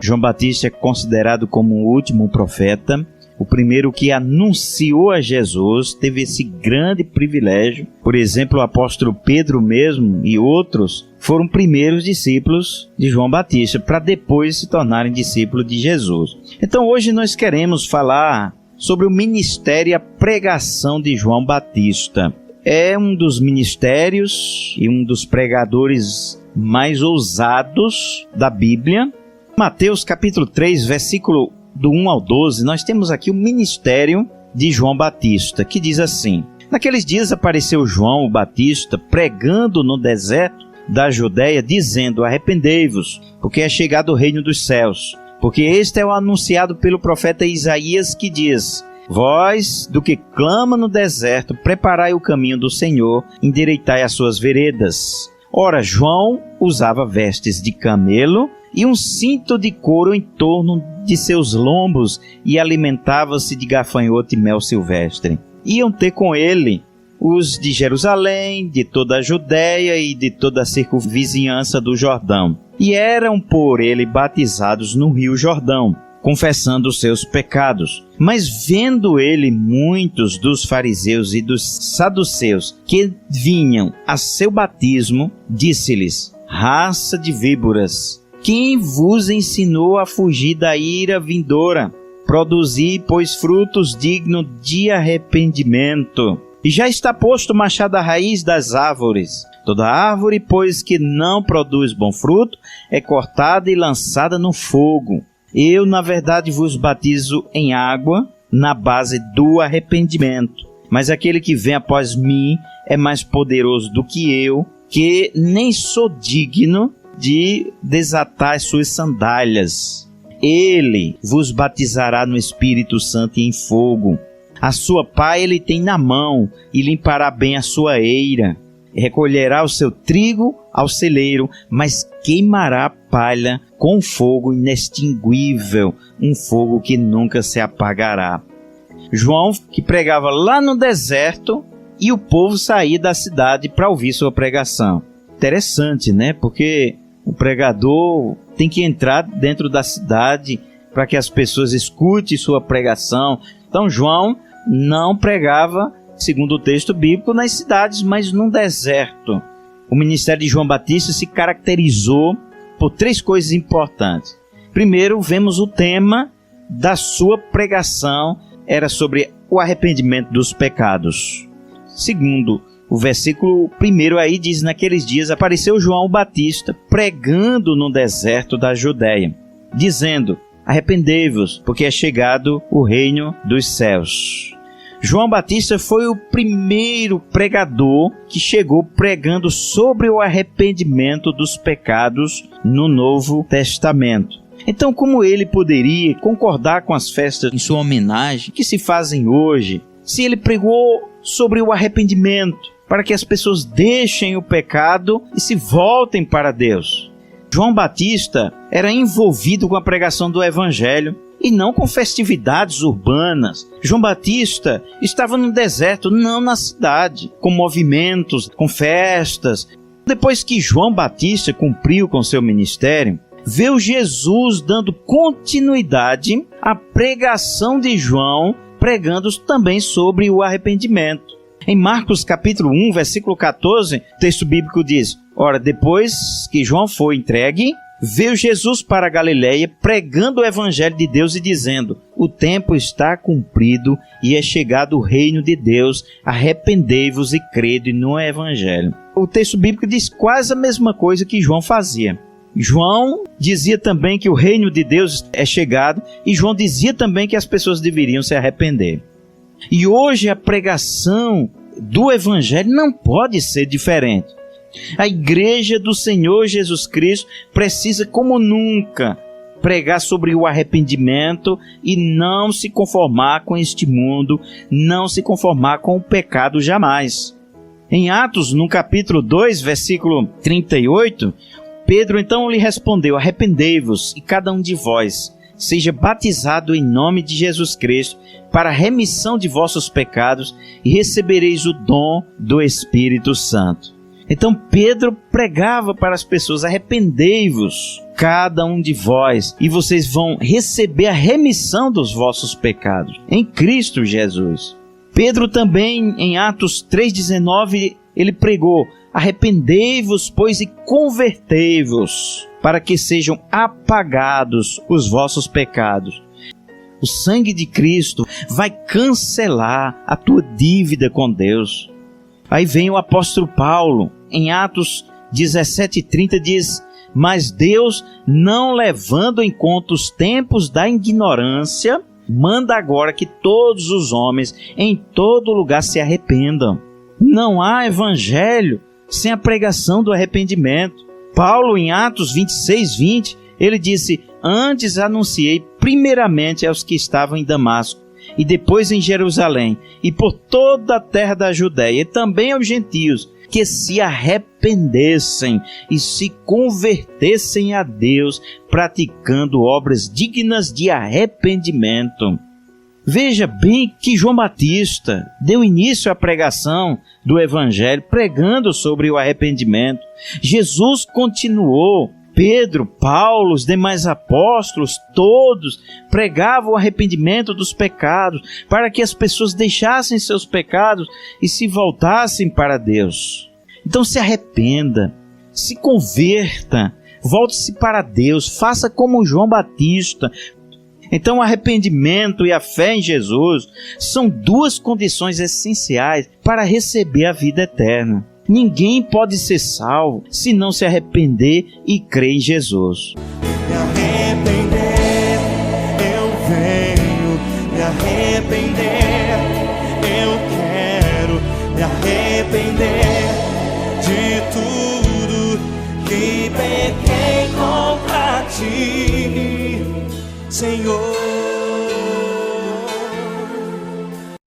João Batista é considerado como o último profeta, o primeiro que anunciou a Jesus, teve esse grande privilégio. Por exemplo, o apóstolo Pedro mesmo e outros foram primeiros discípulos de João Batista, para depois se tornarem discípulos de Jesus. Então hoje nós queremos falar sobre o ministério e a pregação de João Batista. É um dos ministérios e um dos pregadores mais ousados da Bíblia. Mateus capítulo 3, versículo do 1 ao 12, nós temos aqui o ministério de João Batista, que diz assim: Naqueles dias apareceu João o Batista pregando no deserto da Judéia, dizendo: Arrependei-vos, porque é chegado o reino dos céus. Porque este é o anunciado pelo profeta Isaías, que diz: Vós, do que clama no deserto, preparai o caminho do Senhor, endireitai as suas veredas. Ora, João usava vestes de camelo e um cinto de couro em torno de seus lombos, e alimentava-se de gafanhoto e mel silvestre. Iam ter com ele os de Jerusalém, de toda a Judéia e de toda a circunvizinhança do Jordão, e eram por ele batizados no rio Jordão, confessando os seus pecados. Mas vendo ele muitos dos fariseus e dos saduceus que vinham a seu batismo, disse-lhes: Raça de víboras, quem vos ensinou a fugir da ira vindoura? Produzi, pois, frutos dignos de arrependimento. E já está posto o machado à raiz das árvores. Toda árvore, pois, que não produz bom fruto, é cortada e lançada no fogo. Eu, na verdade, vos batizo em água, na base do arrependimento. Mas aquele que vem após mim é mais poderoso do que eu, que nem sou digno de desatar as suas sandálias. Ele vos batizará no Espírito Santo e em fogo. A sua pá ele tem na mão, e limpará bem a sua eira. Recolherá o seu trigo ao celeiro, mas queimará a palha com fogo inextinguível, um fogo que nunca se apagará. João, que pregava lá no deserto, e o povo saía da cidade para ouvir sua pregação. Interessante, né? Porque o pregador tem que entrar dentro da cidade para que as pessoas escutem sua pregação. Então João não pregava, segundo o texto bíblico, nas cidades, mas no deserto. O ministério de João Batista se caracterizou por três coisas importantes. Primeiro, vemos o tema da sua pregação, era sobre o arrependimento dos pecados. Segundo, o versículo 1 aí diz: Naqueles dias apareceu João Batista pregando no deserto da Judéia, dizendo: Arrependei-vos, porque é chegado o reino dos céus. João Batista foi o primeiro pregador que chegou pregando sobre o arrependimento dos pecados no Novo Testamento. Então, como ele poderia concordar com as festas em sua homenagem que se fazem hoje, se ele pregou sobre o arrependimento, para que as pessoas deixem o pecado e se voltem para Deus? João Batista era envolvido com a pregação do Evangelho e não com festividades urbanas. João Batista estava no deserto, não na cidade, com movimentos, com festas. Depois que João Batista cumpriu com seu ministério, veio Jesus dando continuidade à pregação de João, pregando também sobre o arrependimento. Em Marcos capítulo 1, versículo 14, o texto bíblico diz: Ora, depois que João foi entregue, veio Jesus para a Galileia, pregando o evangelho de Deus e dizendo: O tempo está cumprido e é chegado o reino de Deus, arrependei-vos e crede no evangelho. O texto bíblico diz quase a mesma coisa que João fazia. João dizia também que o reino de Deus é chegado, e João dizia também que as pessoas deveriam se arrepender. E hoje a pregação do evangelho não pode ser diferente. A igreja do Senhor Jesus Cristo precisa, como nunca, pregar sobre o arrependimento e não se conformar com este mundo, não se conformar com o pecado jamais. Em Atos, no capítulo 2, versículo 38, Pedro então lhe respondeu: Arrependei-vos, e cada um de vós seja batizado em nome de Jesus Cristo para a remissão de vossos pecados, e recebereis o dom do Espírito Santo. Então Pedro pregava para as pessoas: arrependei-vos, cada um de vós, e vocês vão receber a remissão dos vossos pecados em Cristo Jesus. Pedro também, em Atos 3,19, ele pregou: arrependei-vos, pois, e convertei-vos, para que sejam apagados os vossos pecados. O sangue de Cristo vai cancelar a tua dívida com Deus. Aí vem o apóstolo Paulo, em Atos 17:30, diz: mas Deus, não levando em conta os tempos da ignorância, manda agora que todos os homens em todo lugar se arrependam. Não há evangelho sem a pregação do arrependimento. Paulo, em Atos 26:20, ele disse: antes anunciei primeiramente aos que estavam em Damasco, e depois em Jerusalém, e por toda a terra da Judéia, e também aos gentios, que se arrependessem e se convertessem a Deus, praticando obras dignas de arrependimento. Veja bem que João Batista deu início à pregação do Evangelho, pregando sobre o arrependimento. Jesus continuou. Pedro, Paulo, os demais apóstolos, todos pregavam o arrependimento dos pecados, para que as pessoas deixassem seus pecados e se voltassem para Deus. Então se arrependa, se converta, volte-se para Deus, faça como João Batista. Então o arrependimento e a fé em Jesus são duas condições essenciais para receber a vida eterna. Ninguém pode ser salvo se não se arrepender e crer em Jesus. Me arrepender, eu venho. Me arrepender, eu quero. Me arrepender de tudo que pequei contra ti, Senhor.